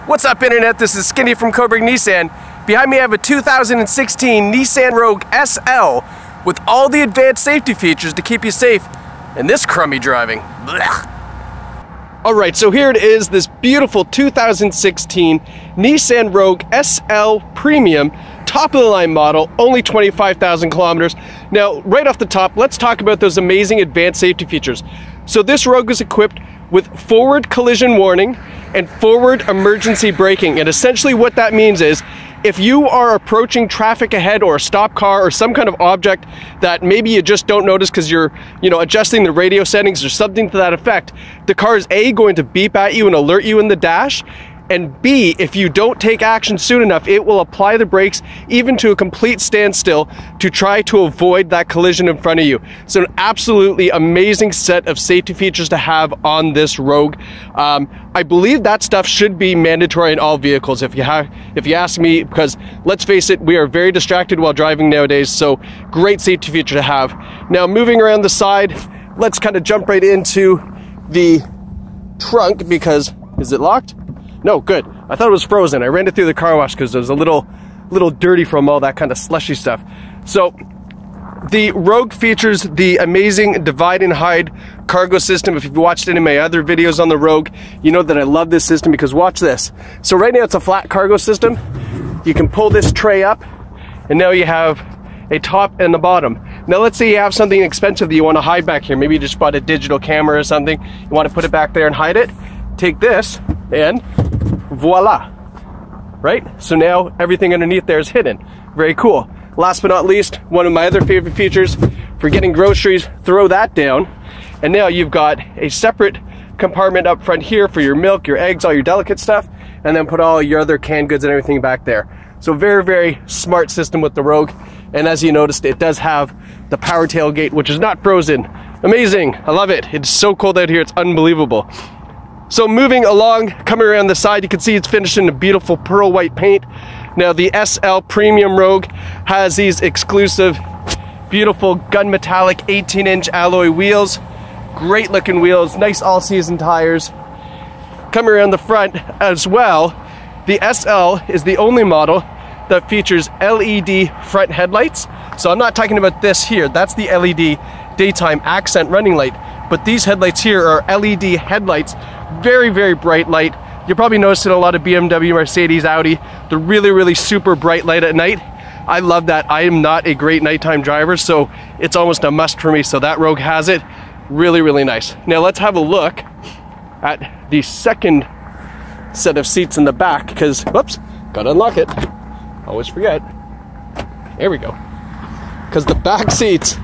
What's up, Internet? This is Skinny from Cobourg Nissan. Behind me I have a 2016 Nissan Rogue SL with all the advanced safety features to keep you safe in this crummy driving. Alright, so here it is, this beautiful 2016 Nissan Rogue SL Premium, top of the line model, only 25,000 kilometers. Now, right off the top, let's talk about those amazing advanced safety features. So this Rogue is equipped with forward collision warning and forward emergency braking. And essentially what that means is, if you are approaching traffic ahead or a stop car or some kind of object that maybe you just don't notice because you're, adjusting the radio settings or something to that effect, the car is A, going to beep at you and alert you in the dash, and B, if you don't take action soon enough, it will apply the brakes even to a complete standstill to try to avoid that collision in front of you. So an absolutely amazing set of safety features to have on this Rogue. I believe that stuff should be mandatory in all vehicles if you ask me, because let's face it, we are very distracted while driving nowadays, so great safety feature to have. Now, moving around the side, let's kind of jump right into the trunk because, is it locked? No, good. I thought it was frozen. I ran it through the car wash because it was a little dirty from all that kind of slushy stuff. So the Rogue features the amazing divide and hide cargo system. If you've watched any of my other videos on the Rogue, you know that I love this system because watch this. So right now it's a flat cargo system. You can pull this tray up and now you have a top and the bottom. Now let's say you have something expensive that you want to hide back here. Maybe you just bought a digital camera or something. You want to put it back there and hide it. Take this and voila, right? So now everything underneath there is hidden. Very cool. Last but not least, one of my other favorite features for getting groceries, throw that down. And now you've got a separate compartment up front here for your milk, your eggs, all your delicate stuff, and then put all your other canned goods and everything back there. So very, very smart system with the Rogue. And as you noticed, it does have the power tailgate, which is not frozen. Amazing, I love it. It's so cold out here, it's unbelievable. So moving along, coming around the side, you can see it's finished in a beautiful pearl white paint. Now the SL Premium Rogue has these exclusive, beautiful gun metallic 18-inch alloy wheels. Great looking wheels, nice all-season tires. Coming around the front as well, the SL is the only model that features LED front headlights. So I'm not talking about this here, that's the LED daytime accent running light. But these headlights here are LED headlights, very, very bright light. You'll probably notice it in a lot of BMW, Mercedes, Audi. They're really, really super bright light at night. I love that. I am not a great nighttime driver, so it's almost a must for me. So that Rogue has it. Really, really nice. Now let's have a look at the second set of seats in the back, because, whoops, gotta unlock it. Always forget. There we go. Because the back seats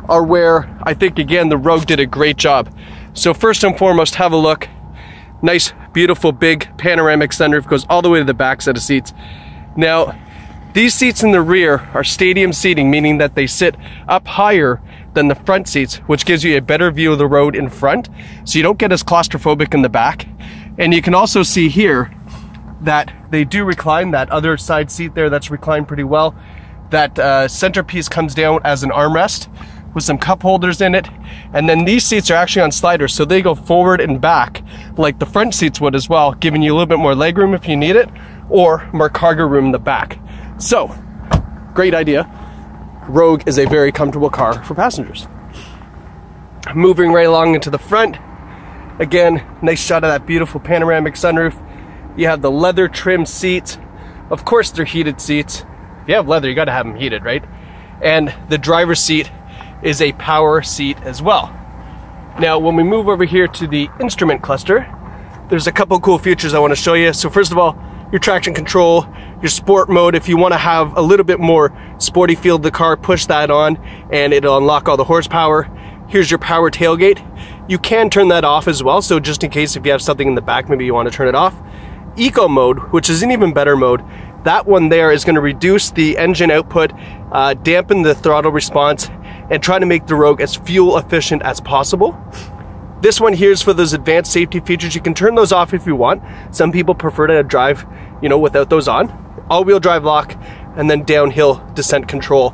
are where I think, again, the Rogue did a great job. So first and foremost, have a look. Nice, beautiful, big panoramic sunroof goes all the way to the back set of seats. Now, these seats in the rear are stadium seating, meaning that they sit up higher than the front seats, which gives you a better view of the road in front, so you don't get as claustrophobic in the back. And you can also see here that they do recline. That other side seat there, that's reclined pretty well. That centerpiece comes down as an armrest with some cup holders in it, and then these seats are actually on sliders, so they go forward and back like the front seats would as well, giving you a little bit more leg room if you need it, or more cargo room in the back. So, great idea. Rogue is a very comfortable car for passengers. Moving right along into the front, again, nice shot of that beautiful panoramic sunroof. You have the leather trim seats. Of course they're heated seats. If you have leather, you gotta have them heated, right? And the driver's seat is a power seat as well. Now, when we move over here to the instrument cluster, there's a couple cool features I want to show you. So first of all, your traction control, your sport mode. If you want to have a little bit more sporty feel to the car, push that on and it'll unlock all the horsepower. Here's your power tailgate. You can turn that off as well, so just in case if you have something in the back, maybe you want to turn it off. Eco mode, which is an even better mode. That one there is going to reduce the engine output, dampen the throttle response, and try to make the Rogue as fuel efficient as possible. This one here is for those advanced safety features. You can turn those off if you want. Some people prefer to drive, without those on. All-wheel drive lock, and then downhill descent control,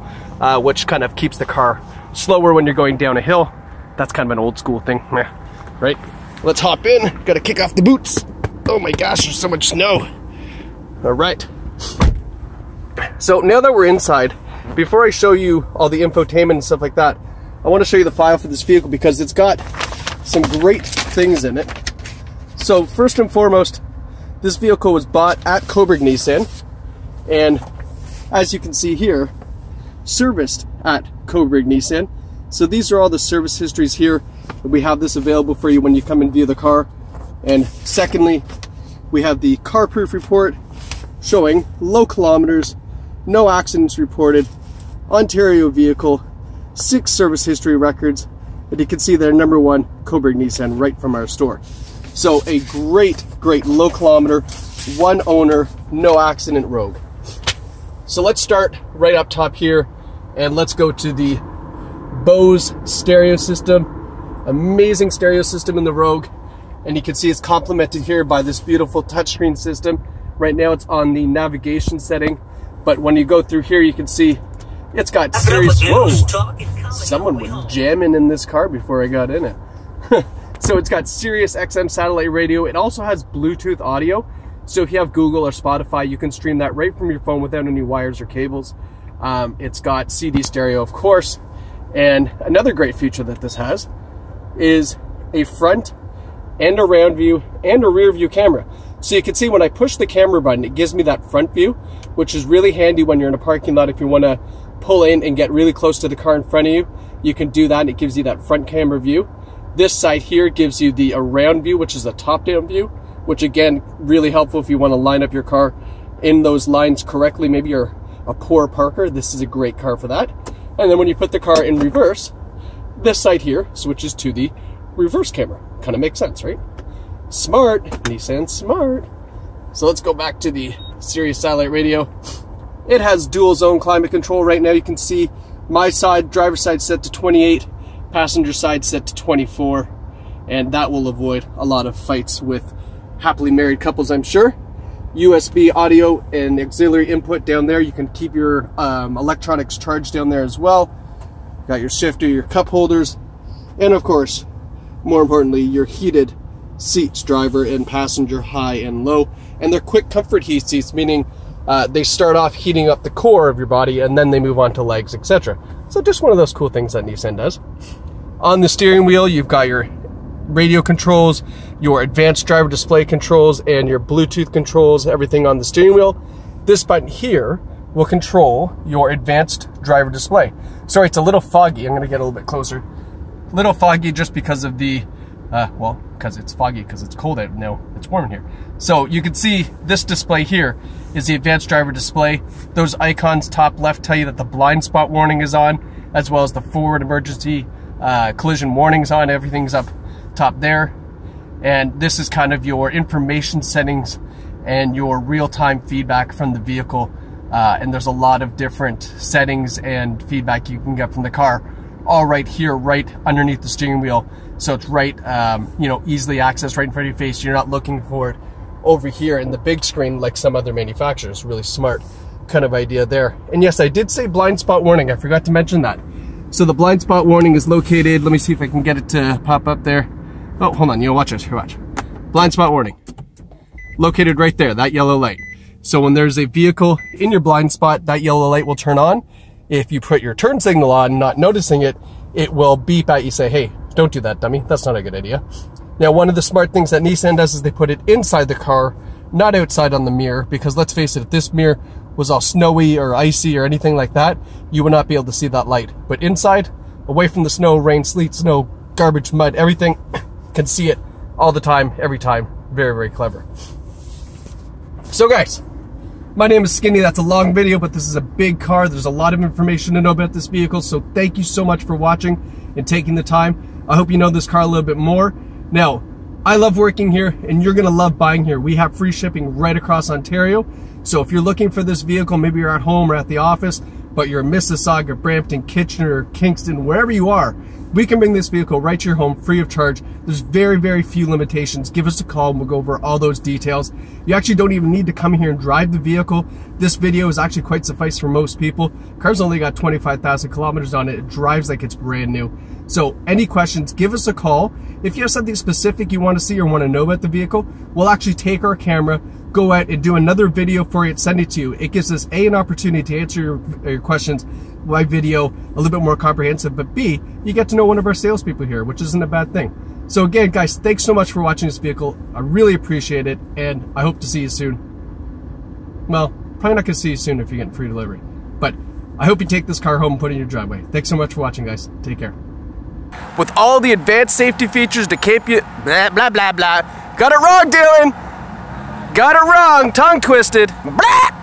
which kind of keeps the car slower when you're going down a hill. That's kind of an old school thing, right? Let's hop in. Gotta kick off the boots. Oh my gosh, there's so much snow. All right. So now that we're inside, before I show you all the infotainment and stuff like that, I want to show you the file for this vehicle because it's got some great things in it. So first and foremost, this vehicle was bought at Cobourg Nissan, and as you can see here, serviced at Cobourg Nissan. So these are all the service histories here. We have this available for you when you come and view the car. And secondly, we have the car proof report showing low kilometers, no accidents reported, Ontario vehicle, 6 service history records, and you can see they're #1 Cobourg Nissan right from our store. So a great low kilometer, 1 owner, no accident Rogue. So let's start right up top here and let's go to the Bose stereo system. Amazing stereo system in the Rogue, and you can see it's complemented here by this beautiful touchscreen system. Right now it's on the navigation setting, but when you go through here you can see it's got Sirius. Whoa, someone was jamming in this car before I got in it. So it's got Sirius XM satellite radio. It also has Bluetooth audio. So if you have Google or Spotify, you can stream that right from your phone without any wires or cables. It's got CD stereo, of course. And another great feature that this has is a front and a round view and a rear view camera. So you can see when I push the camera button, it gives me that front view, which is really handy when you're in a parking lot. If you want to pull in and get really close to the car in front of you, you can do that and it gives you that front camera view. This side here gives you the around view, which is a top-down view, which again, really helpful if you want to line up your car in those lines correctly. Maybe you're a poor parker, this is a great car for that. And then when you put the car in reverse, this side here switches to the reverse camera. Kind of makes sense, right? Smart, Nissan smart. So let's go back to the Sirius satellite radio. It has dual zone climate control. Right now you can see my side, driver's side set to 28, passenger side set to 24, and that will avoid a lot of fights with happily married couples, I'm sure. USB audio and auxiliary input down there. You can keep your electronics charged down there as well. Got your shifter, your cup holders, and of course, more importantly, your heated seats, driver and passenger, high and low. And they're quick comfort heat seats, meaning they start off heating up the core of your body and then they move on to legs, etc. So just one of those cool things that Nissan does. On the steering wheel, you've got your radio controls, your advanced driver display controls, and your Bluetooth controls, everything on the steering wheel. This button here will control your advanced driver display. Sorry, it's a little foggy. I'm going to get a little bit closer. A little foggy just because of the, well, because it's foggy, because it's cold out now. It's warm in here. So you can see this display here is the advanced driver display. Those icons top left tell you that the blind spot warning is on, as well as the forward emergency collision warnings on. Everything's up top there. And this is kind of your information settings and your real-time feedback from the vehicle. And there's a lot of different settings and feedback you can get from the car, all right here, right underneath the steering wheel. So it's right, you know, easily accessed right in front of your face. You're not looking for it over here in the big screen like some other manufacturers. Really smart kind of idea there. And yes, I did say blind spot warning. I forgot to mention that. So the blind spot warning is located, let me see if I can get it to pop up there. Oh, hold on, you know, watch this, here, watch. Blind spot warning. Located right there, that yellow light. So when there's a vehicle in your blind spot, that yellow light will turn on. If you put your turn signal on, not noticing it, it will beep at you, say, hey, don't do that, dummy. That's not a good idea. Now, one of the smart things that Nissan does is they put it inside the car, not outside on the mirror, because let's face it, if this mirror was all snowy or icy or anything like that, you would not be able to see that light. But inside, away from the snow, rain, sleet, snow, garbage, mud, everything, can see it all the time, every time. Very, very clever. So guys, my name is Skinny. That's a long video, but this is a big car. There's a lot of information to know about this vehicle, so thank you so much for watching and taking the time. I hope you know this car a little bit more. Now, I love working here, and you're gonna love buying here. We have free shipping right across Ontario, so if you're looking for this vehicle, maybe you're at home or at the office, but you're in Mississauga, Brampton, Kitchener, Kingston, wherever you are, we can bring this vehicle right to your home free of charge. There's very, very few limitations. Give us a call and we'll go over all those details. You actually don't even need to come here and drive the vehicle. This video is actually quite suffice for most people. Car's only got 25,000 kilometers on it. It drives like it's brand new. So any questions, give us a call. If you have something specific you want to see or want to know about the vehicle, we'll actually take our camera, go out and do another video for you and send it to you. It gives us A, an opportunity to answer your questions by video a little bit more comprehensive, but B, you get to know one of our salespeople here, which isn't a bad thing. So again, guys, thanks so much for watching this vehicle. I really appreciate it, and I hope to see you soon. Well, probably not going to see you soon if you're getting free delivery, but I hope you take this car home and put it in your driveway. Thanks so much for watching, guys. Take care. With all the advanced safety features to keep you blah, blah, blah, blah. Got it wrong, Dylan. Got it wrong. Tongue twisted. Blah.